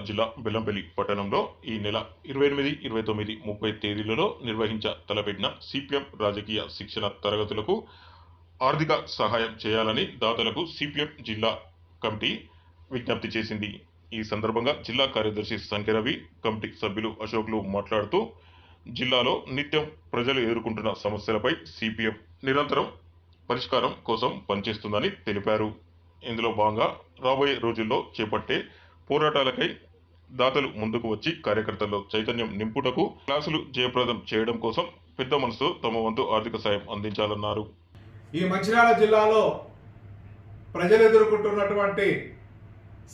జిల్లా బెల్లంపల్లి పట్టణంలో ఈ నెల 28, 29, 30 తేదీలలో తలపెట్టిన సిపిఎం రాజకీయ శిక్షణ తరగతులకు ఆర్థిక సహాయం చేయాలని దాతలకు సిపిఎం జిల్లా కమిటీ విజ్ఞప్తి చేసింది. ఈ సందర్భంగా జిల్లా కార్యదర్శి సంఖ్యరవి, కమిటీ సభ్యులు అశోక్లు మాట్లాడుతూ జిల్లాలో నిత్యం ప్రజలు ఎదుర్కొంటున్న సమస్యలపై సిపిఎం నిరంతరం పరిష్కారం కోసం పనిచేస్తుందని తెలిపారు. ఇందులో భాగంగా రాబోయే రోజుల్లో చేపట్టే పోరాటాలకై దాతలు ముందుకు వచ్చి కార్యకర్తల్లో చైతన్యం నింపుటకు క్లాసులు జయప్రదం చేయడం కోసం పెద్ద మనసు తమ వంతు ఆర్థిక సాయం అందించాలన్నారు. ఈ మంచిర్యాల జిల్లాలో ప్రజలు ఎదుర్కొంటున్నటువంటి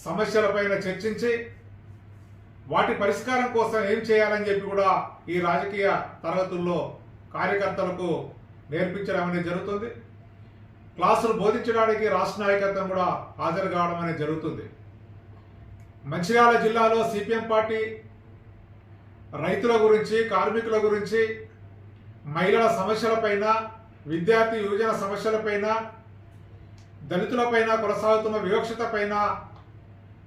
సమస్యలపైన చర్చించి వాటి పరిష్కారం కోసం ఏం చేయాలని చెప్పి కూడా ఈ రాజకీయ తరగతుల్లో కార్యకర్తలకు నేర్పించడం అనేది జరుగుతుంది. క్లాసులు బోధించడానికి రాష్ట్ర నాయకత్వం కూడా హాజరు కావడం అనేది జరుగుతుంది. మంచిర్యాల జిల్లాలో సిపిఎం పార్టీ రైతుల గురించి, కార్మికుల గురించి, మహిళల సమస్యలపైన, విద్యార్థి యువజన సమస్యలపైన, దళితులపైన కొనసాగుతున్న వివక్షత పైన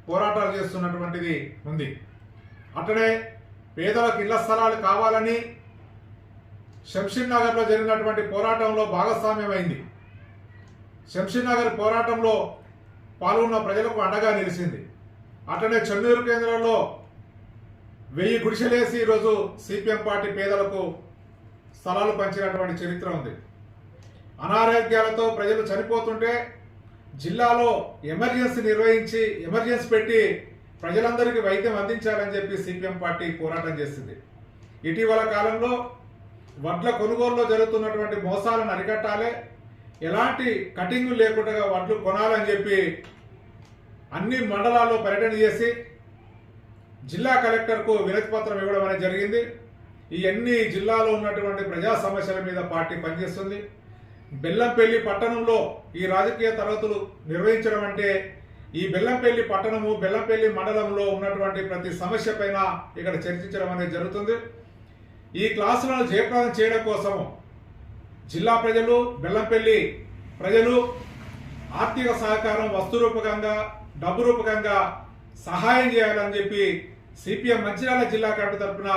పోరాటాలు చేస్తున్నటువంటిది ఉంది. అట్లనే పేదలకు ఇళ్ల స్థలాలు కావాలని శంషీర్ నగర్లో జరిగినటువంటి పోరాటంలో భాగస్వామ్యమైంది. శంషీర్ నగర్ పోరాటంలో పాల్గొన్న ప్రజలకు అండగా నిలిచింది. అట్లనే చెన్నూరు కేంద్రంలో 1000 గుడిసెలేసి ఈరోజు సిపిఎం పార్టీ పేదలకు స్థలాలు పంచినటువంటి చరిత్ర ఉంది. అనారోగ్యాలతో ప్రజలు చనిపోతుంటే జిల్లాలో ఎమర్జెన్సీ పెట్టి ప్రజలందరికీ వైద్యం అందించాలని చెప్పి సిపిఎం పార్టీ పోరాటం చేసింది. ఇటీవల కాలంలో వడ్ల కొనుగోలులో జరుగుతున్నటువంటి మోసాలను అరికట్టాలి, ఎలాంటి కటింగ్ లేకుండా వడ్లు కొనాలని చెప్పి అన్ని మండలాల్లో పర్యటన చేసి జిల్లా కలెక్టర్కు వినతి పత్రం ఇవ్వడం అనేది జరిగింది. ఇవన్నీ జిల్లాలో ఉన్నటువంటి ప్రజా సమస్యల మీద పార్టీ పనిచేస్తుంది. బెల్లంపల్లి పట్టణంలో ఈ రాజకీయ తరగతులు నిర్వహించడం అంటే ఈ బెల్లంపల్లి పట్టణము, బెల్లంపల్లి మండలంలో ఉన్నటువంటి ప్రతి సమస్య పైన ఇక్కడ చర్చించడం అనేది జరుగుతుంది. ఈ క్లాసులను జయప్రదం చేయడం కోసం జిల్లా ప్రజలు, బెల్లంపల్లి ప్రజలు ఆర్థిక సహకారం వస్తు రూపకంగా, డబ్బు రూపకంగా సహాయం చేయాలని చెప్పి సిపిఎం మంచిర్యాల జిల్లా కమిటీ తరఫున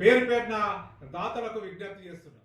పేరున దాతలకు విజ్ఞప్తి చేస్తున్నారు.